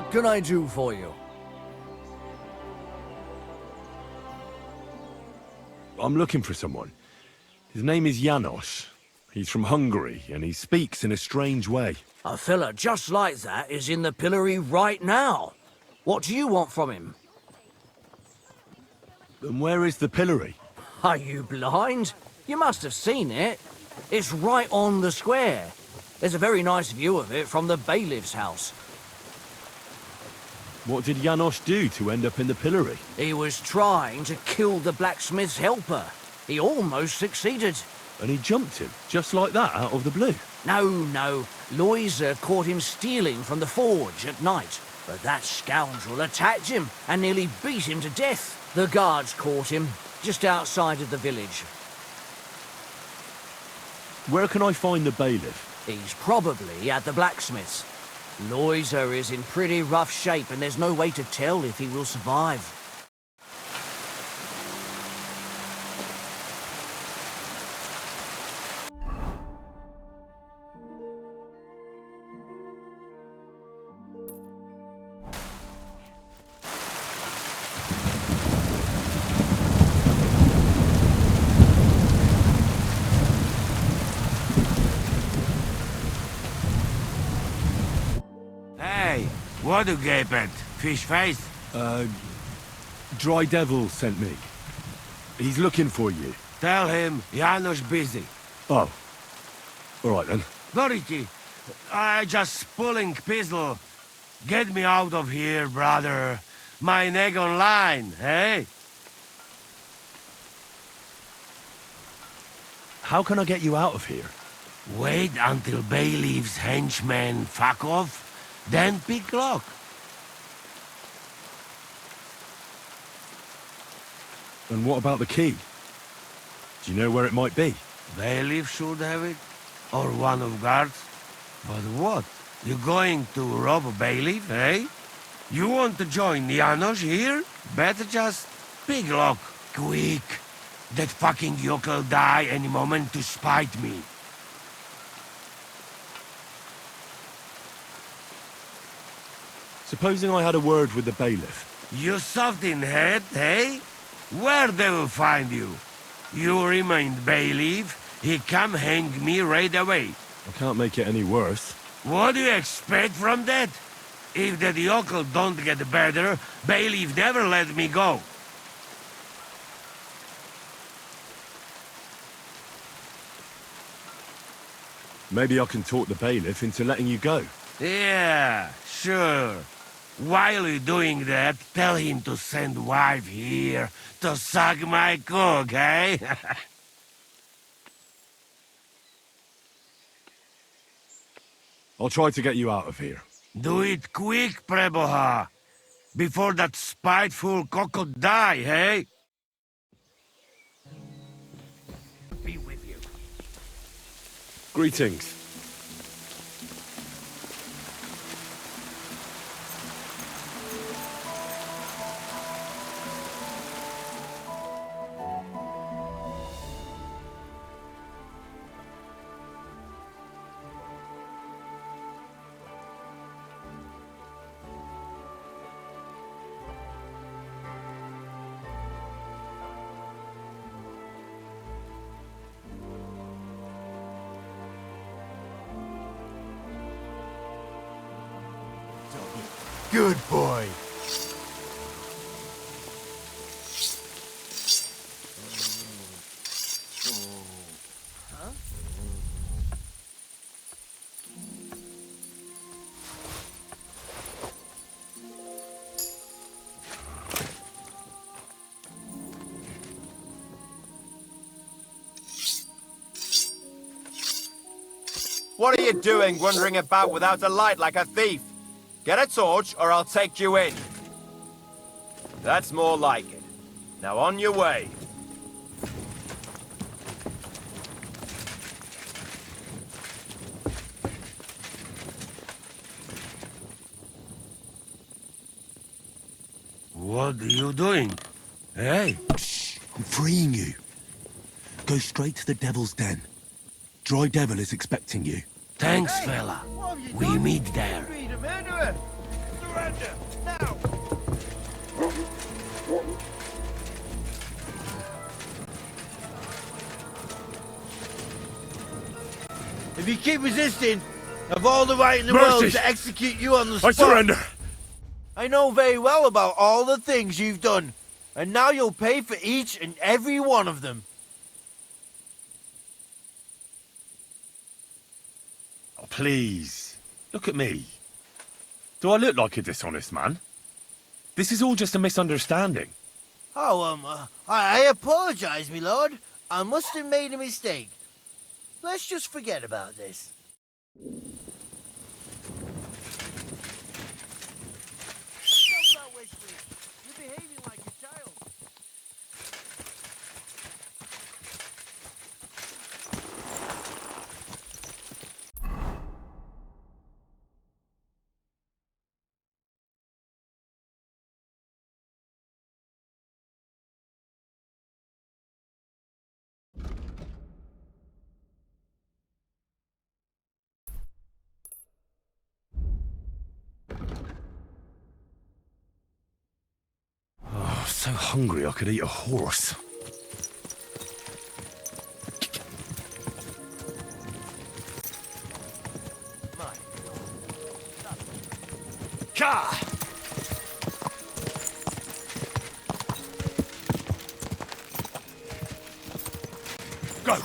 What can I do for you? I'm looking for someone. His name is Janos. He's from Hungary, and he speaks in a strange way. A fella just like that is in the pillory right now. What do you want from him? And where is the pillory? Are you blind? You must have seen it. It's right on the square. There's a very nice view of it from the bailiff's house. What did Janos do to end up in the pillory? He was trying to kill the blacksmith's helper. He almost succeeded. And he jumped him, just like that, out of the blue? No. Loiser caught him stealing from the forge at night. But that scoundrel attacked him and nearly beat him to death. The guards caught him, just outside of the village. Where can I find the bailiff? He's probably at the blacksmith's. Loiser is in pretty rough shape and there's no way to tell if he will survive. What do gape at? Fish face? Dry Devil sent me. He's looking for you. Tell him Janos busy. Oh. Alright then. Dority, I just pulling pistol. Get me out of here, brother. My neck on line, hey? How can I get you out of here? Wait until bailiff's henchmen fuck off. Then pick lock. And what about the key? Do you know where it might be? Bailiff should have it. Or one of guards. But what? You going to rob a bailiff, eh? You want to join Janos here? Better just pick lock. Quick. That fucking yokel die any moment to spite me. Supposing I had a word with the bailiff. You soft in head, eh? Where they will find you? You remain bailiff, he come hang me right away. I can't make it any worse. What do you expect from that? If that yokel don't get better, bailiff never let me go. Maybe I can talk the bailiff into letting you go. Yeah, sure. While you're doing that, tell him to send wife here to suck my cock, eh? I'll try to get you out of here. Do it quick, Preboha. Before that spiteful cock die, eh? Be with you. Greetings. Good boy. What are you doing wandering about without a light like a thief? Get a torch or I'll take you in. That's more like it. Now on your way. What are you doing? Hey? Shh! I'm freeing you. Go straight to the Devil's Den. Dry Devil is expecting you. Thanks, fella. We meet there. If you keep resisting, I've all the right in the world Mercy! to execute you on the I spot. surrender! I know very well about all the things you've done, and now you'll pay for each and every one of them. Oh, please. Look at me. Do I look like a dishonest man? This is all just a misunderstanding. Oh, I apologize, my lord. I must have made a mistake. Let's just forget about this. Stop that whispering. You're behaving like a child. Oh, I'm so hungry I could eat a horse. Ka! Go!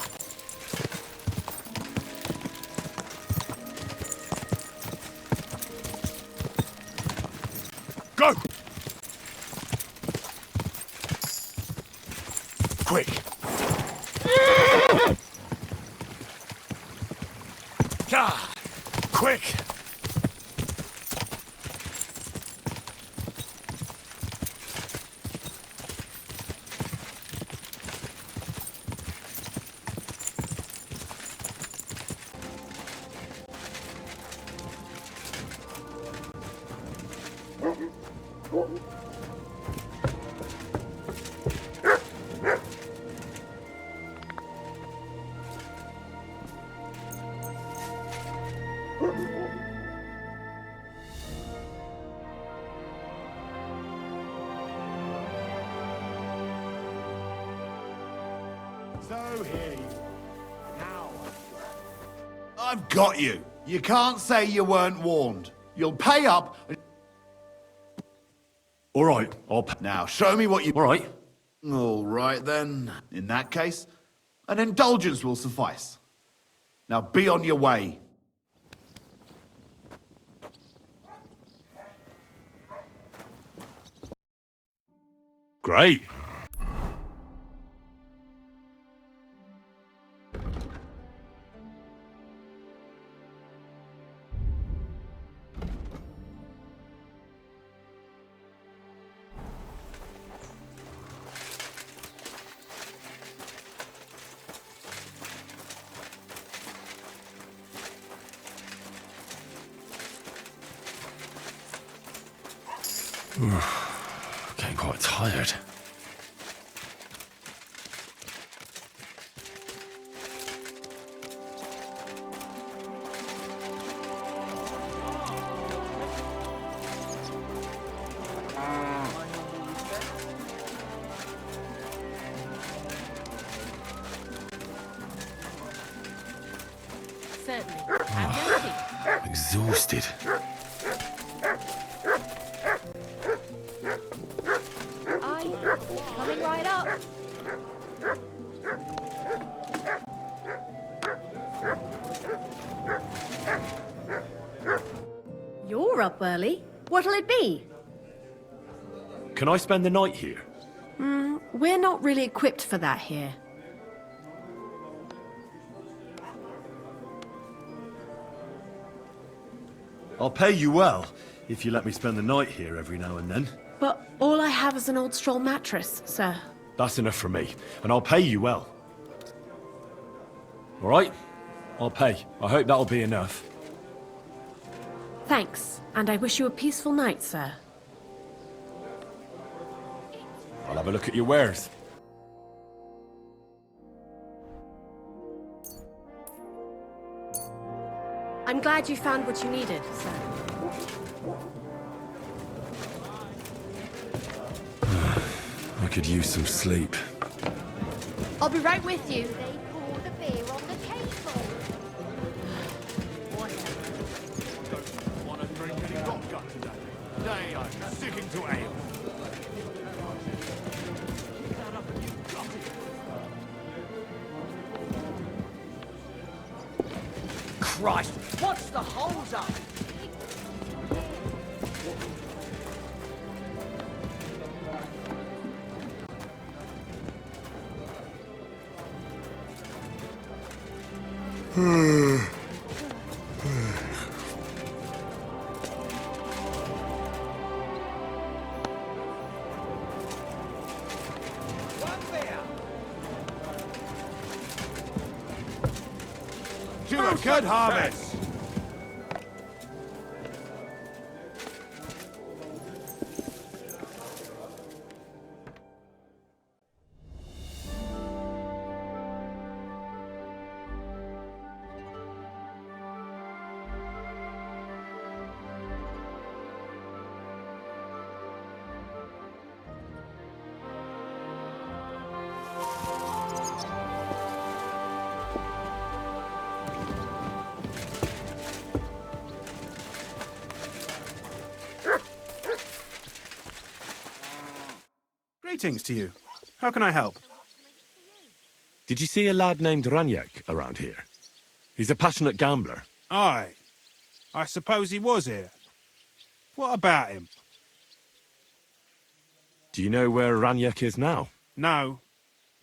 Go! Quick! Ka! Quick! So here you are. Now. I've got you. You can't say you weren't warned. You'll pay up. All right, I'll pay. Now, show me what you... All right. All right, then. In that case, an indulgence will suffice. Now, be on your way. Great. Getting quite tired. Certainly. I'm Exhausted. coming right up. You're up early. What'll it be? Can I spend the night here? We're not really equipped for that here. I'll pay you well if you let me spend the night here every now and then. But all I have is an old straw mattress, sir. That's enough for me, and I'll pay you well. All right? I'll pay. I hope that'll be enough. Thanks, and I wish you a peaceful night, sir. I'll have a look at your wares. I'm glad you found what you needed, sir. I could use some sleep. I'll be right with you. They pour the beer on the table. They are sticking to ale. Christ, what's the hold up? To a good harvest. Greetings to you. How can I help? Did you see a lad named Raniek around here? He's a passionate gambler. Aye. I suppose he was here. What about him? Do you know where Raniek is now? No.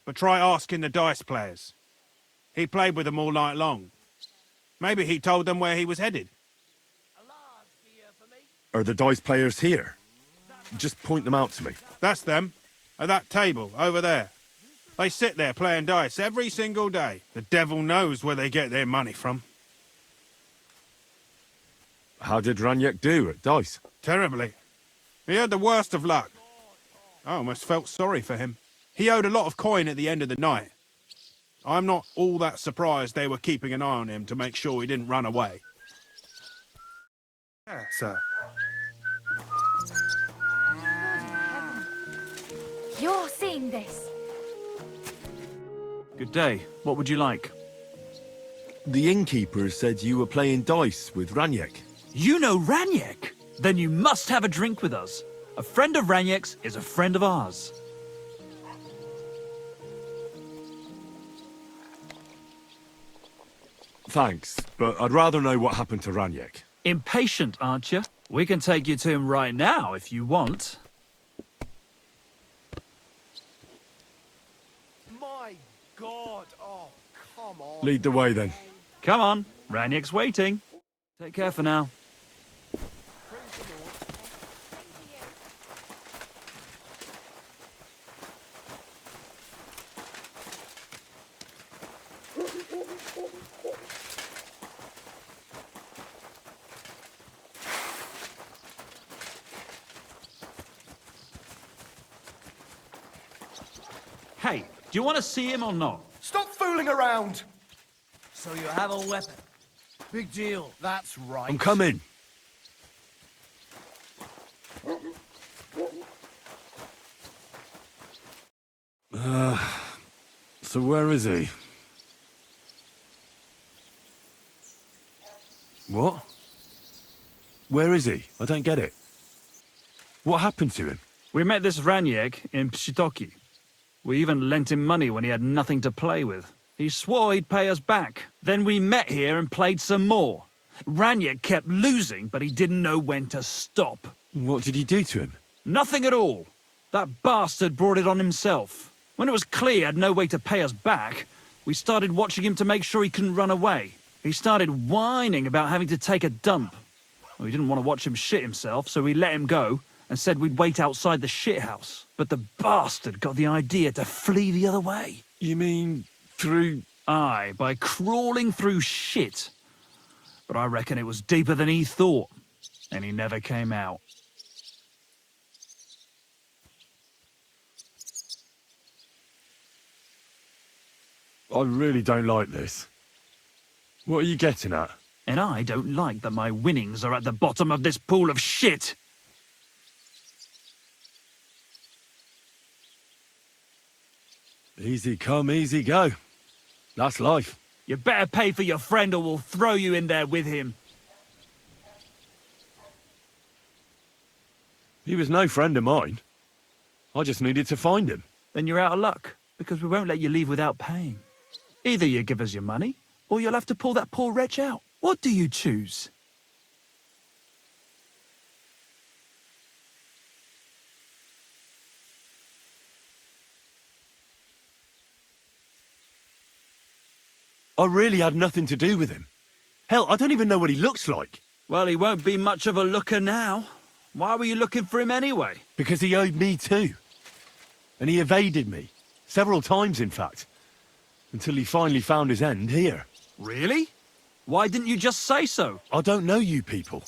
But try asking the dice players. He played with them all night long. Maybe he told them where he was headed. Are the dice players here? Just point them out to me. That's them. At that table, over there. They sit there playing dice every single day. The devil knows where they get their money from. How did Raniek do at dice? Terribly. He had the worst of luck. I almost felt sorry for him. He owed a lot of coin at the end of the night. I'm not all that surprised they were keeping an eye on him to make sure he didn't run away. Yeah, sir. You're seeing this. Good day. What would you like? The innkeeper said you were playing dice with Raniek. You know Raniek? Then you must have a drink with us. A friend of Raniek's is a friend of ours. Thanks, but I'd rather know what happened to Raniek. Impatient, aren't you? We can take you to him right now if you want. My God! Oh, come on. Lead the way then. Come on, Raniek's waiting. Take care for now. Hey, do you want to see him or not? Stop fooling around! So you have a weapon. Big deal. That's right. I'm coming. So where is he? What? Where is he? I don't get it. What happened to him? We met this Raniek in Pshitoki. We even lent him money when he had nothing to play with. He swore he'd pay us back. Then we met here and played some more. Raniek kept losing, but he didn't know when to stop. What did he do to him? Nothing at all. That bastard brought it on himself. When it was clear he had no way to pay us back, we started watching him to make sure he couldn't run away. He started whining about having to take a dump. We didn't want to watch him shit himself, so we let him go and said we'd wait outside the shithouse. But the bastard got the idea to flee the other way. You mean through... Aye, by crawling through shit. But I reckon it was deeper than he thought, and he never came out. I really don't like this. What are you getting at? And I don't like that my winnings are at the bottom of this pool of shit. Easy come, easy go. That's life. You better pay for your friend or we'll throw you in there with him. He was no friend of mine. I just needed to find him. Then you're out of luck, because we won't let you leave without paying. Either you give us your money, or you'll have to pull that poor wretch out. What do you choose? I really had nothing to do with him. Hell, I don't even know what he looks like. Well, he won't be much of a looker now. Why were you looking for him anyway? Because he owed me too. And he evaded me. Several times, in fact. Until he finally found his end here. Really? Why didn't you just say so? I don't know you people.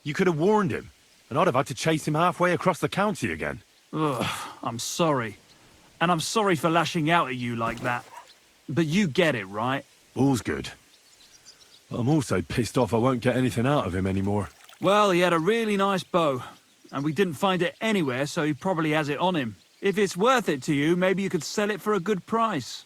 You could have warned him, and I'd have had to chase him halfway across the county again. Ugh, I'm sorry. And I'm sorry for lashing out at you like that. But you get it, right? All's good. But I'm also pissed off I won't get anything out of him anymore. Well, he had a really nice bow, and we didn't find it anywhere, so he probably has it on him. If it's worth it to you, maybe you could sell it for a good price.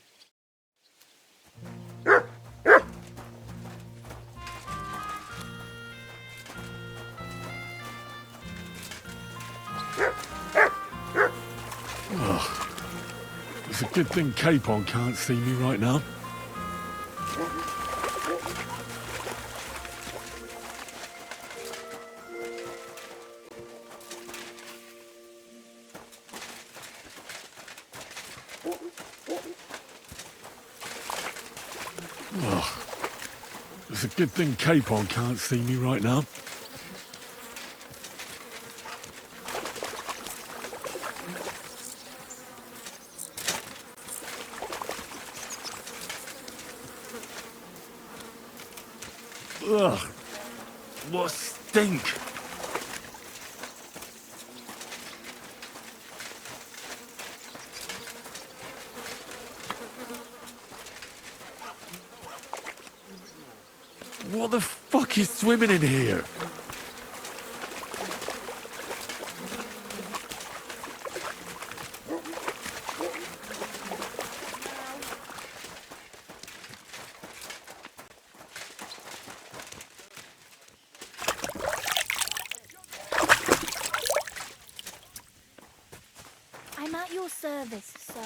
It's a good thing Capon can't see me right now. It's a good thing Capon can't see me right now. Ugh, what stink! What the fuck is swimming in here? I'm at your service, sir.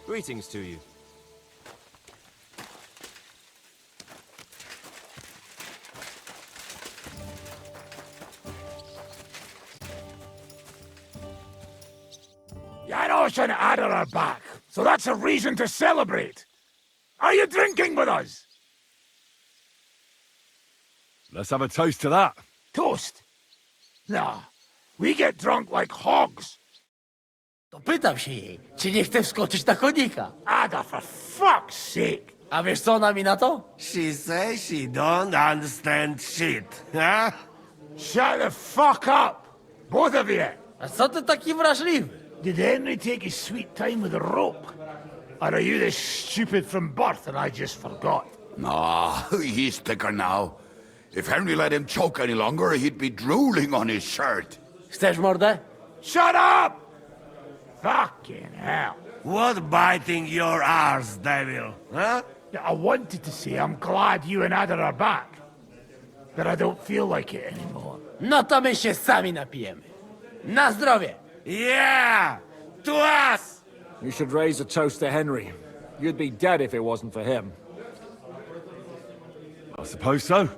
Greetings to you. Janos and Ada are back, so that's a reason to celebrate. Are you drinking with us? Let's have a toast to that. Toast? Nah, we get drunk like hogs. To pytam się jej, czy nie chce wskoczyć na konika. Ada, for fuck's sake. A wiesz co ona mi na to? She says she don't understand shit, huh? Shut the fuck up, both of you. A co ty taki wrażliwy? Did Henry take his sweet time with the rope? Or are you this stupid from birth and I just forgot? Nah, he's thicker now. If Henry let him choke any longer, he'd be drooling on his shirt. Chcesz mordę? Shut up! Fucking hell. What biting your arse, devil, huh? I wanted to say I'm glad you and Ada are back. But I don't feel like it anymore. No to my się sami napijemy. Na zdrowie! Yeah! To us! You should raise a toast to Henry. You'd be dead if it wasn't for him. I suppose so.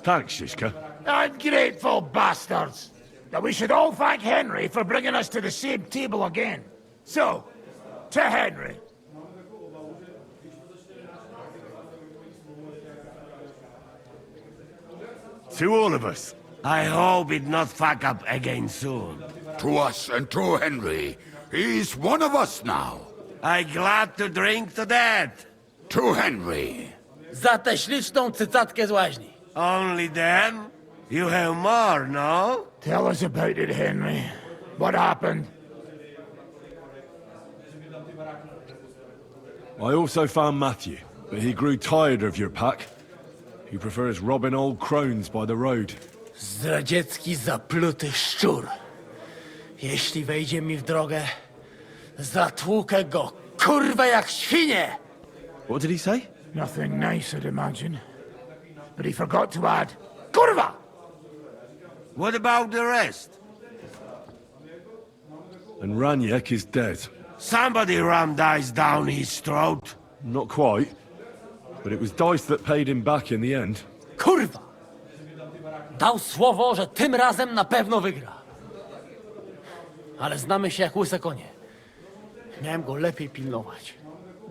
Thanks, Shishka. Ungrateful bastards! That we should all thank Henry for bringing us to the same table again. So, to Henry. To all of us. I hope it not fuck up again soon. To us and to Henry. He's one of us now. I glad to drink to that. To Henry. Za tę śliczną cycatkę z łaźni. Only them? You have more, no? Tell us about it, Henry. What happened? I also found Matthew, but he grew tired of your pack. He prefers robbing old crones by the road. Zdradziecki, zapluty szczur. Jeśli wejdzie mi w drogę, zatłukę go, kurwa, jak świnie! What did he say? Nothing nice, I'd imagine. But he forgot to add, kurwa! What about the rest? And Raniek is dead. Somebody rammed dice down his throat. Not quite, but it was Dice that paid him back in the end. Kurwa! Dał słowo, że tym razem na pewno wygra. Ale znamy się jak łyse konie. Miałem go lepiej pilnować.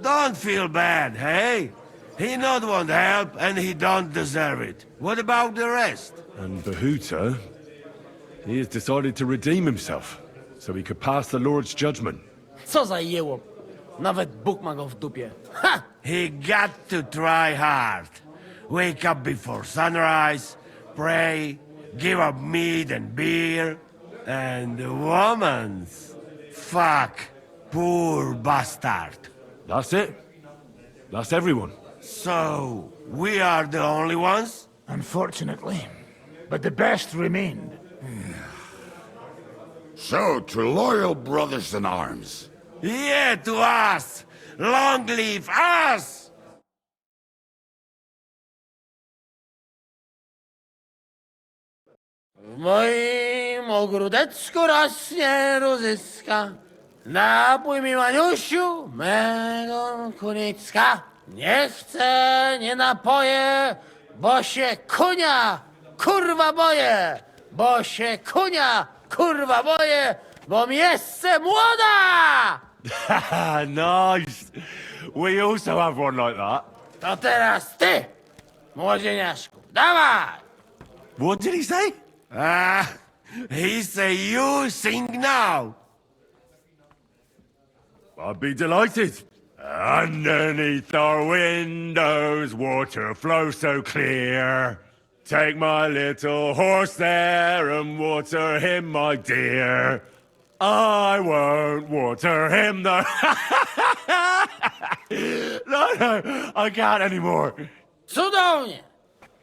Don't feel bad, hey? He not want help, and he don't deserve it. What about the rest? And Bahuta, he has decided to redeem himself, so he could pass the Lord's judgment. Co za jełop. Nawet Bóg ma go w dupie. Ha! He got to try hard. Wake up before sunrise, pray, give up meat and beer, and the woman's. Fuck. Poor bastard. That's it. That's everyone. So, we are the only ones? Unfortunately. But the best remained. So, to loyal brothers in arms. Yeah, to us! Long live us! W moim ogródeczku rośnie różyska. Napój mi, Maniusiu, mego kunicka. Nie chcę, nie napoję, bo się kunia, kurwa boję. Bo się kunia, kurwa boję, bo miejsce młoda! Nice. We also have one like that. To teraz ty, młodzieniaszku, dawaj! What did he say? He say you sing now. I'd be delighted. Underneath our windows, water flows so clear. Take my little horse there and water him, my dear. I won't water him, though. No, I can't anymore. Cudownie!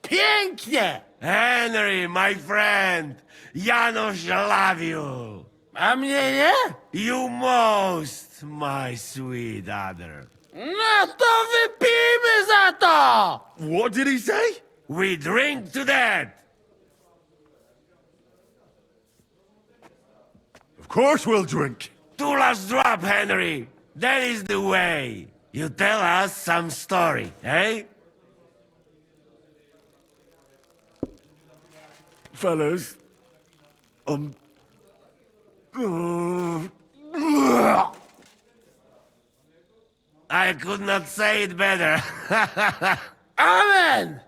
Pięknie! Henry, my friend, Janusz love you. A mnie nie? You most, my sweet other. No to wypijmy za to! What did he say? We drink to that. Of course we'll drink. Two last drop, Henry. That is the way. You tell us some story, eh? Fellas, I could not say it better. Amen!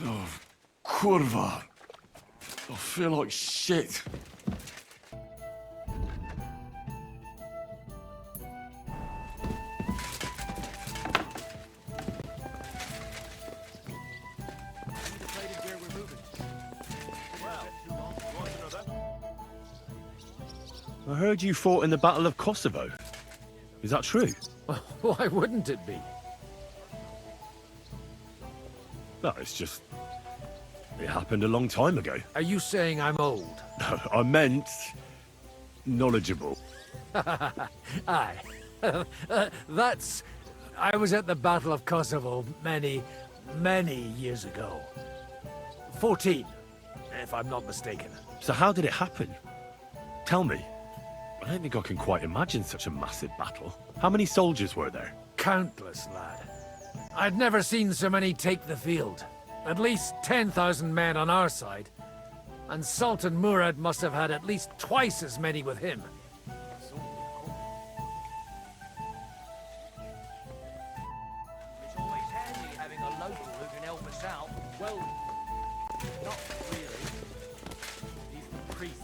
oh, kurwa. I feel like shit. I heard you fought in the Battle of Kosovo. Is that true? Why wouldn't it be? No, it's just... It happened a long time ago. Are you saying I'm old? No, I meant... knowledgeable. Aye. That's... I was at the Battle of Kosovo many, many years ago. 14, if I'm not mistaken. So how did it happen? Tell me. I don't think I can quite imagine such a massive battle. How many soldiers were there? Countless, lad. I'd never seen so many take the field. At least 10,000 men on our side. And Sultan Murad must have had at least twice as many with him. out. Well, not really. He's the priest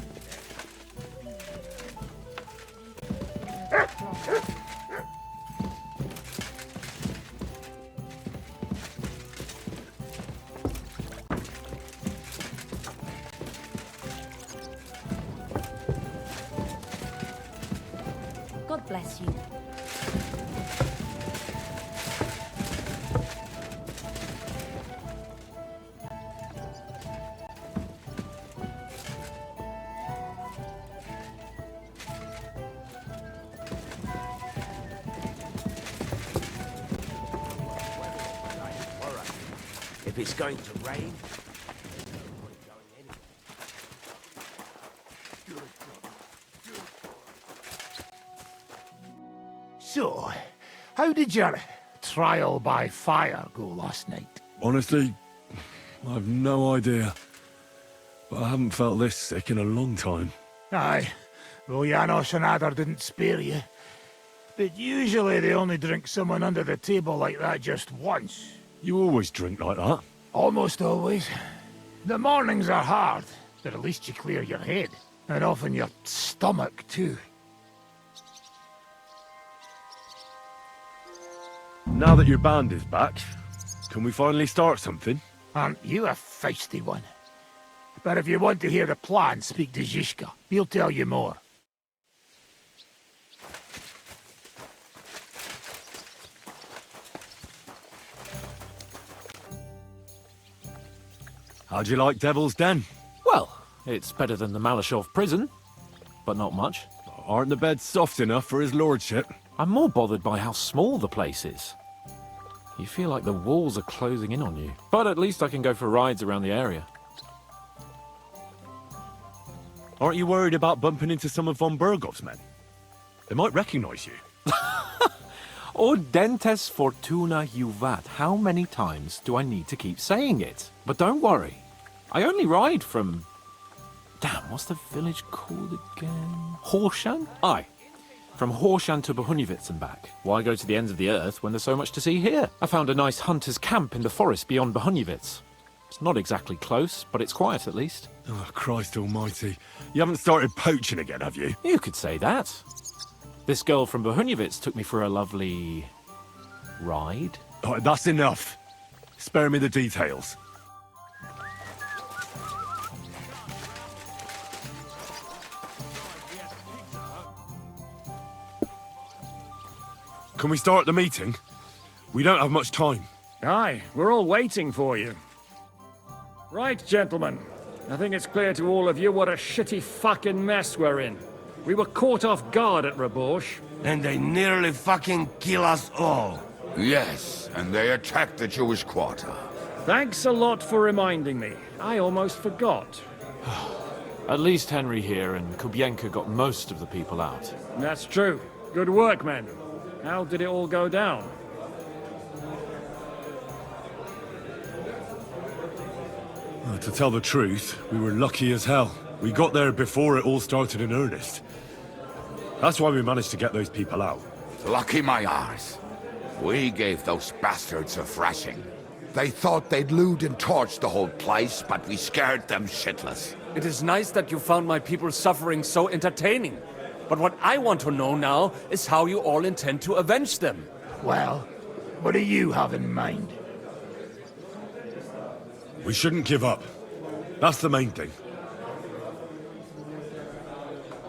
God bless you. If it's going to rain, So, how did your trial by fire go last night? Honestly, I've no idea. But I haven't felt this sick in a long time. Aye, well, Janos and Adar didn't spare you. But usually they only drink someone under the table like that just once. You always drink like that? Almost always. The mornings are hard, but at least you clear your head. And often your stomach, too. Now that your band is back, can we finally start something? Aren't you a feisty one? But if you want to hear the plan, speak to Zizka. He'll tell you more. How'd you like Devil's Den? Well, it's better than the Malashov prison, but not much. Aren't the beds soft enough for his lordship? I'm more bothered by how small the place is. You feel like the walls are closing in on you. But at least I can go for rides around the area. Aren't you worried about bumping into some of von Bergov's men? They might recognize you. Audentes fortuna juvat. How many times do I need to keep saying it? But don't worry. I only ride from... Damn, what's the village called again? Horshan? Aye. From Horshan to Bohuniwitz and back. Why go to the ends of the earth when there's so much to see here? I found a nice hunter's camp in the forest beyond Bohuniwitz. It's not exactly close, but it's quiet at least. Oh, Christ almighty. You haven't started poaching again, have you? You could say that. This girl from Bohuniwitz took me for a lovely... ride? Oh, that's enough. Spare me the details. Can we start the meeting? We don't have much time. Aye, we're all waiting for you. Right, gentlemen. I think it's clear to all of you what a shitty fucking mess we're in. We were caught off guard at Rabosh. And they nearly fucking kill us all. Yes, and they attacked the Jewish quarter. Thanks a lot for reminding me. I almost forgot. At least Henry here and Kubienka got most of the people out. That's true. Good work, men. How did it all go down? To tell the truth, we were lucky as hell. We got there before it all started in earnest. That's why we managed to get those people out. Lucky my arse. We gave those bastards a thrashing. They thought they'd loot and torch the whole place, but we scared them shitless. It is nice that you found my people's suffering so entertaining. But what I want to know now is how you all intend to avenge them. Well, what do you have in mind? We shouldn't give up. That's the main thing.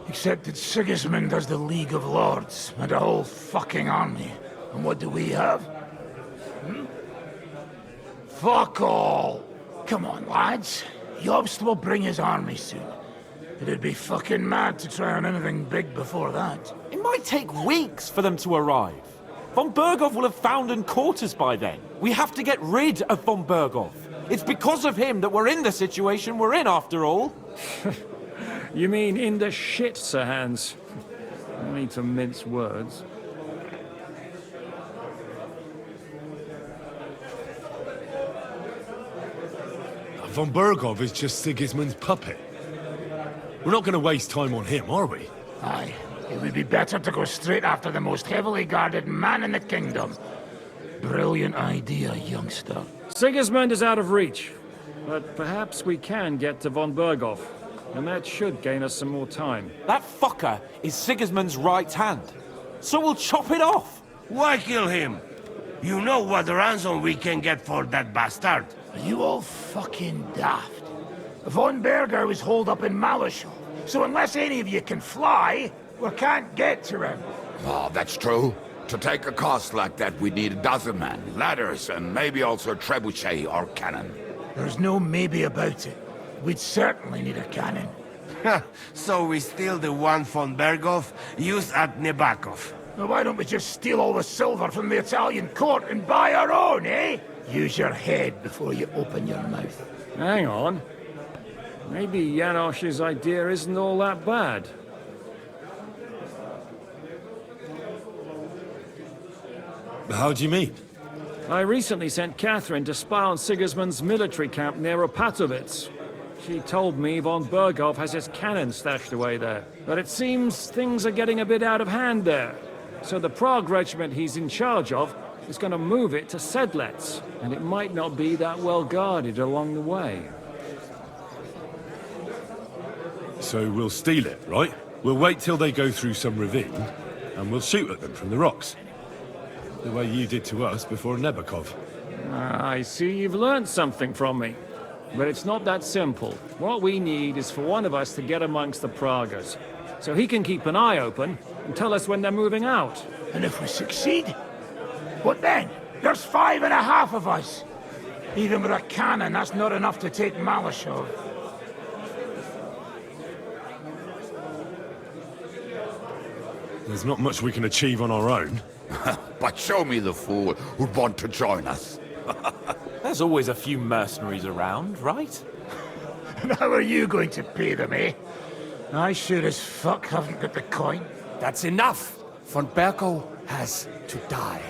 Except that Sigismund has the League of Lords and a whole fucking army. And what do we have? Hmm? Fuck all! Come on, lads. Jobst will bring his army soon. It'd be fucking mad to try on anything big before that. It might take weeks for them to arrive. Von Bergov will have found and caught us by then. We have to get rid of Von Bergov. It's because of him that we're in the situation we're in, after all. You mean in the shit, Sir Hans? No need to mince words. Von Bergov is just Sigismund's puppet. We're not going to waste time on him, are we? Aye. It would be better to go straight after the most heavily guarded man in the kingdom. brilliant idea, youngster. Sigismund is out of reach, but perhaps we can get to von Berghoff, and that should gain us some more time. That fucker is Sigismund's right hand, so we'll chop it off. Why kill him? You know what ransom we can get for that bastard. Are you all fucking daft? Von Berger was holed up in Malishal, so unless any of you can fly, we can't get to him. Oh, that's true. To take a cost like that, we need a dozen men, ladders, and maybe also a trebuchet or cannon. There's no maybe about it. We'd certainly need a cannon. So we steal the one von Berghoff, use at Nebakov. Now why don't we just steal all the silver from the Italian court and buy our own, eh? Use your head before you open your mouth. Hang on. Maybe Janosch's idea isn't all that bad. How do you mean? I recently sent Catherine to spy on Sigismund's military camp near Opatovitz. She told me von Berghoff has his cannon stashed away there. But it seems things are getting a bit out of hand there. So the Prague regiment he's in charge of is going to move it to Sedlec, and it might not be that well guarded along the way. So we'll steal it, right? We'll wait till they go through some ravine, and we'll shoot at them from the rocks. The way you did to us before Nebakov. I see you've learned something from me. But it's not that simple. What we need is for one of us to get amongst the Pragas, so he can keep an eye open and tell us when they're moving out. And if we succeed, what then? There's 5.5 of us. Even with a cannon, that's not enough to take Malishov. There's not much we can achieve on our own. But show me the fool who'd want to join us. There's always a few mercenaries around, right? And how are you going to pay them, eh? I sure as fuck haven't got the coin. That's enough! Von Berghoff has to die.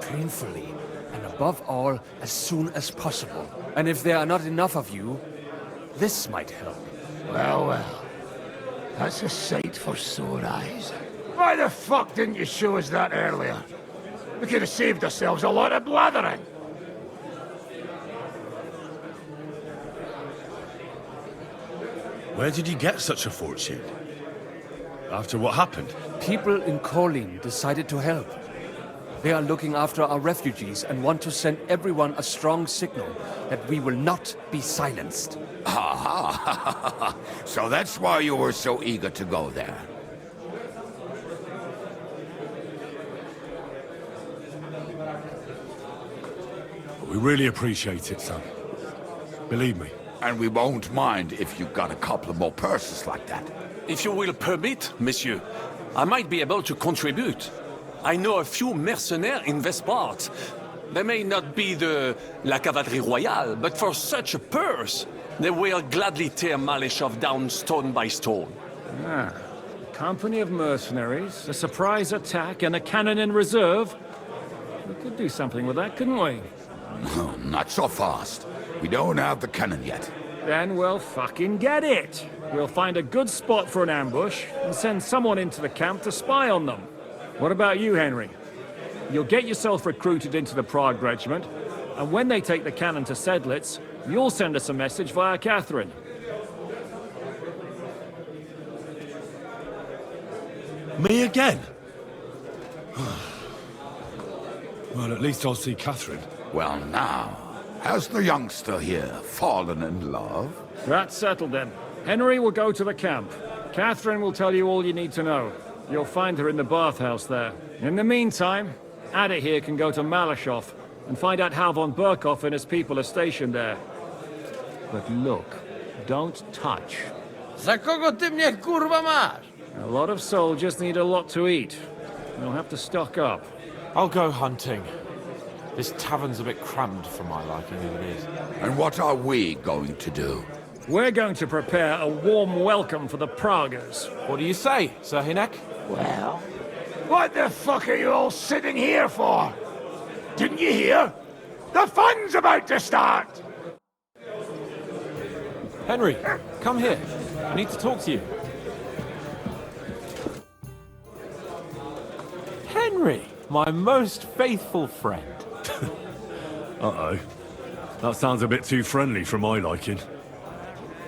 Painfully, and above all, as soon as possible. And if there are not enough of you, this might help. Well, well. That's a sight for sore eyes. Why the fuck didn't you show us that earlier? We could have saved ourselves a lot of blathering. Where did you get such a fortune? After what happened? People in Kolin decided to help. They are looking after our refugees and want to send everyone a strong signal that we will not be silenced. Ha! So that's why you were so eager to go there. We really appreciate it, son. Believe me. And we won't mind if you've got a couple of more purses like that. If you will permit, monsieur, I might be able to contribute. I know a few mercenaires in this part. They may not be la cavalerie royale, but for such a purse, they will gladly tear Malishov down stone by stone. Ah, a company of mercenaries, a surprise attack, and a cannon in reserve. We could do something with that, couldn't we? No, not so fast. We don't have the cannon yet. Then we'll fucking get it. We'll find a good spot for an ambush and send someone into the camp to spy on them. What about you, Henry? You'll get yourself recruited into the Prague regiment, and when they take the cannon to Sedlec, you'll send us a message via Catherine. Me again? Well, at least I'll see Catherine. Well, now, has the youngster here fallen in love? That's settled then. Henry will go to the camp. Catherine will tell you all you need to know. You'll find her in the bathhouse there. In the meantime, Ada here can go to Malishov and find out how von Berghoff and his people are stationed there. But look, don't touch. Za kogo ty mnie kurwa masz? A lot of soldiers need a lot to eat. You'll have to stock up. I'll go hunting. This tavern's a bit crammed for my liking as it is. And what are we going to do? We're going to prepare a warm welcome for the Pragas. What do you say, Sir Hinek? Well, what the fuck are you all sitting here for? Didn't you hear? The fun's about to start! Henry, come here. I need to talk to you. Henry, my most faithful friend. Uh-oh. That sounds a bit too friendly for my liking.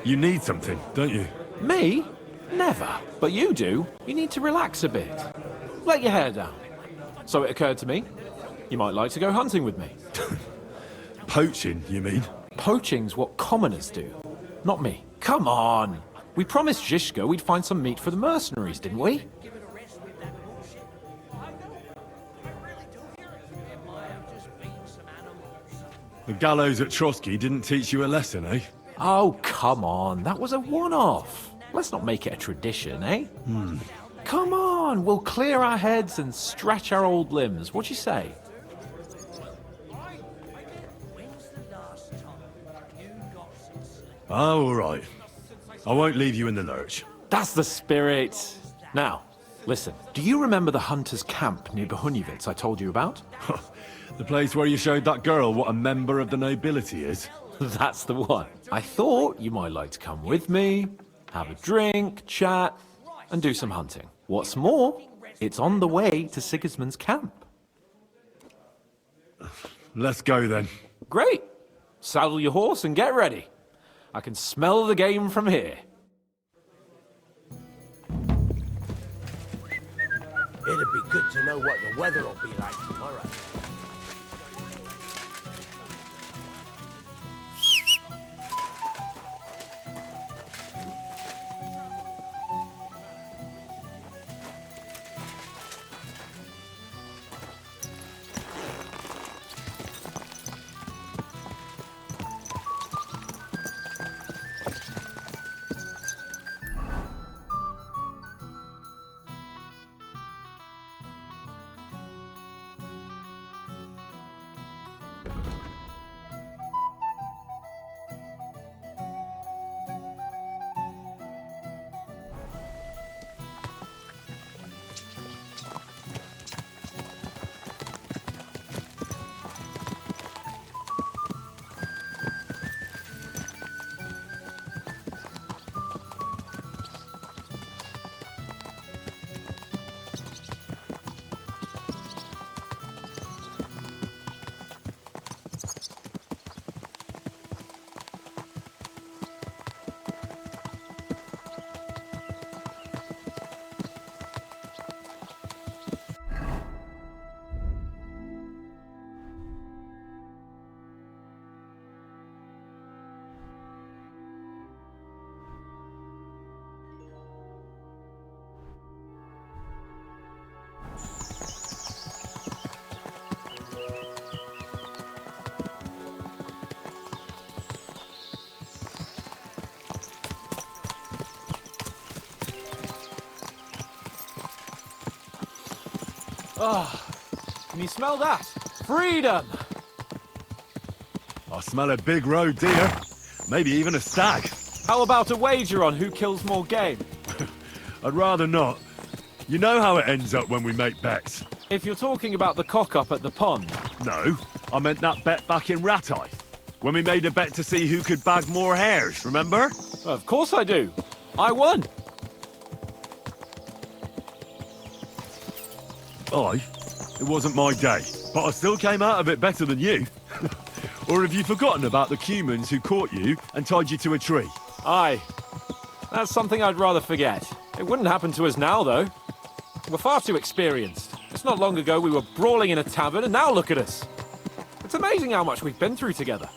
You need something, don't you? Me? Never. But you do. You need to relax a bit. Let your hair down. So it occurred to me, you might like to go hunting with me. Poaching, you mean? Poaching's what commoners do, not me. Come on! We promised Zhishka we'd find some meat for the mercenaries, didn't we? The gallows at Trotsky didn't teach you a lesson, eh? Oh, come on. That was a one-off. Let's not make it a tradition, eh? Come on, we'll clear our heads and stretch our old limbs. What do you say? Oh, all right. I won't leave you in the lurch. That's the spirit. Now, listen. Do you remember the hunter's camp near Bohuniewicz I told you about? The place where you showed that girl what a member of the nobility is? That's the one. I thought you might like to come with me, have a drink, chat, and do some hunting. What's more, it's on the way to Sigismund's camp. Let's go then. Great. Saddle your horse and get ready. I can smell the game from here. It'd be good to know what the weather will be like tomorrow. Oh, can you smell that? Freedom! I smell a big roe deer. Maybe even a stag. How about a wager on who kills more game? I'd rather not. You know how it ends up when we make bets. If you're talking about the cock-up at the pond. No, I meant that bet back in Ratai. When we made a bet to see who could bag more hares, remember? Of course I do. I won. It wasn't my day, but I still came out of it better than you. Or have you forgotten about the Cumans who caught you and tied you to a tree? Aye. That's something I'd rather forget. It wouldn't happen to us now, though. We're far too experienced. It's not long ago we were brawling in a tavern, and now look at us. It's amazing how much we've been through together.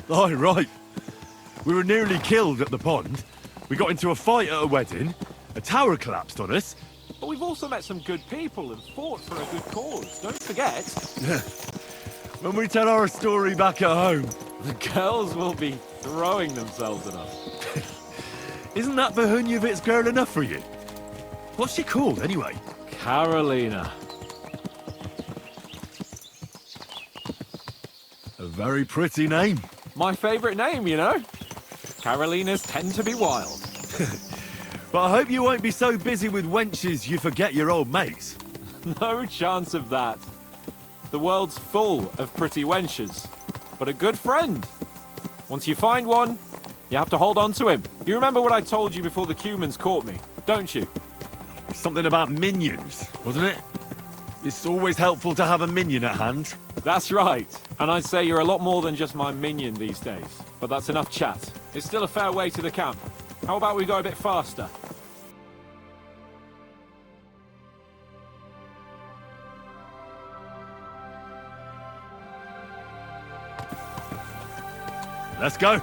Aye, right. We were nearly killed at the pond. We got into a fight at a wedding. A tower collapsed on us. But we've also met some good people and fought for a good cause. Don't forget. When we tell our story back at home. The girls will be throwing themselves at us. Isn't that Bohuniewicz girl enough for you? What's she called, anyway? Carolina. A very pretty name. My favourite name, you know. Carolinas tend to be wild. But I hope you won't be so busy with wenches you forget your old mates. No chance of that. The world's full of pretty wenches. But a good friend. Once you find one, you have to hold on to him. You remember what I told you before the Cumans caught me, don't you? Something about minions, wasn't it? It's always helpful to have a minion at hand. That's right. And I'd say you're a lot more than just my minion these days. But that's enough chat. It's still a fair way to the camp. How about we go a bit faster? Let's go.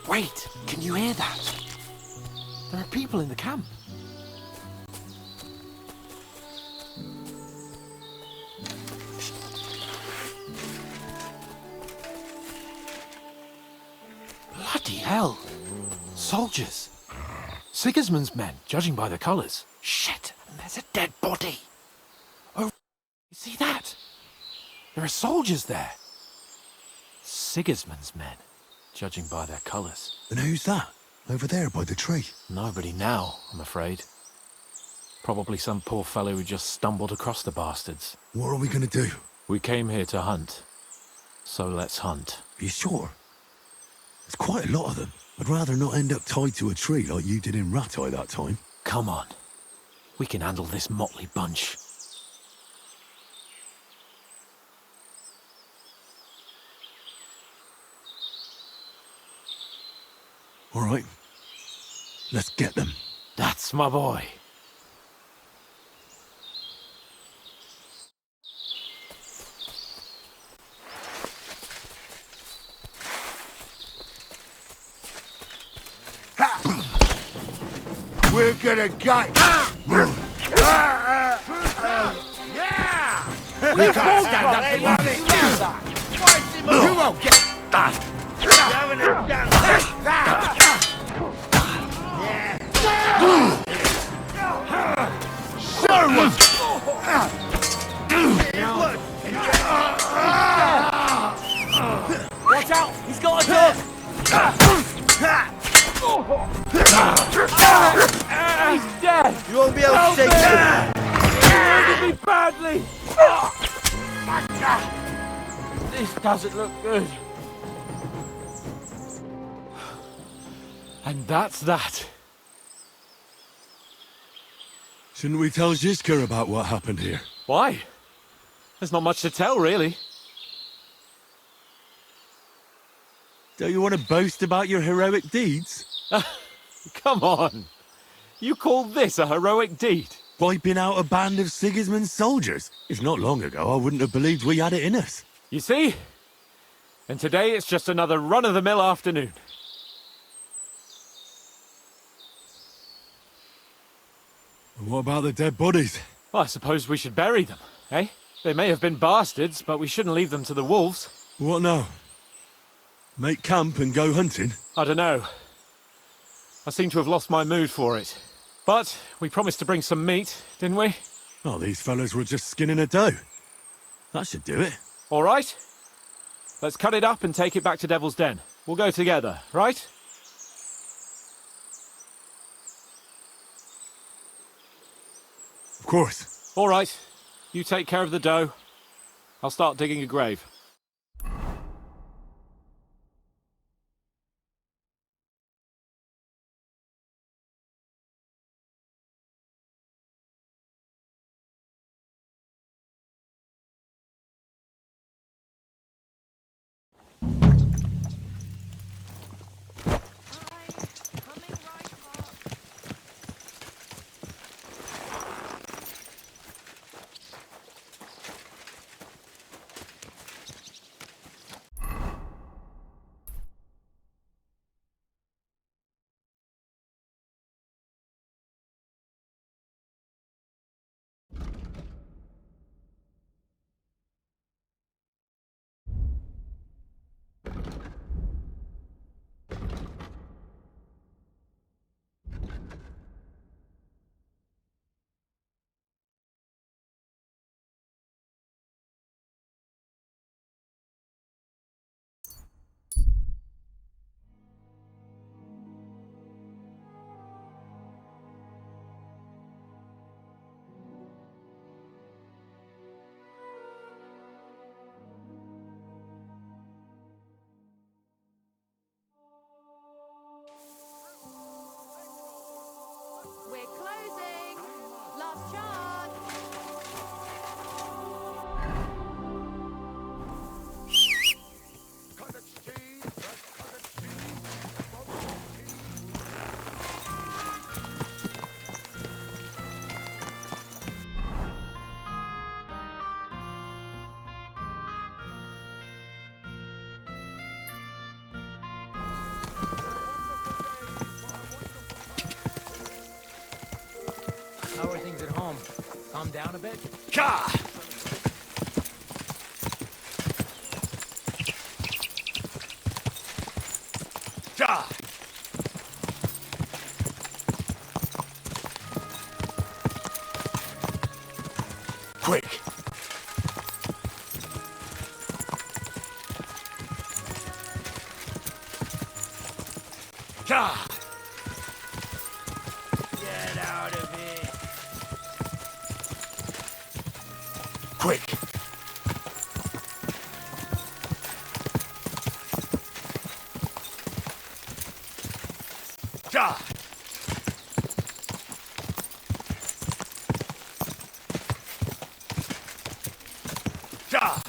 Wait, can you hear that? There are people in the camp. Bloody hell! Soldiers! Sigismund's men, judging by the colours. Shit, and there's a dead body! Oh, you see that? There are soldiers there! Sigismund's men, judging by their colours. And who's that? Over there by the tree? Nobody now, I'm afraid. Probably some poor fellow who just stumbled across the bastards. What are we gonna do? We came here to hunt. So let's hunt. Are you sure? There's quite a lot of them. I'd rather not end up tied to a tree like you did in Rattay that time. Come on. We can handle this motley bunch. All right. Let's get them. That's my boy. We're gonna get. Yeah! We can't stand up to you. You won't get that. Watch out! He's got a gun! He's dead! You won't be able to shake that. Hurting me badly! This doesn't look good. And that's that. Shouldn't we tell Zizka about what happened here? Why? There's not much to tell, really. Don't you want to boast about your heroic deeds? Come on. You call this a heroic deed? Wiping out a band of Sigismund's soldiers? If not long ago, I wouldn't have believed we had it in us. You see? And today it's just another run-of-the-mill afternoon. And what about the dead bodies? Well, I suppose we should bury them, eh? They may have been bastards, but we shouldn't leave them to the wolves. What now? Make camp and go hunting? I don't know. I seem to have lost my mood for it. But we promised to bring some meat, didn't we? Oh, these fellas were just skinning a doe. That should do it. All right. Let's cut it up and take it back to Devil's Den. We'll go together, right? Of course. All right. You take care of the dough. I'll start digging a grave. calm down a bit? Ka! Ja! Quick! Ja! Get out of here. Quick! Ja! Ja!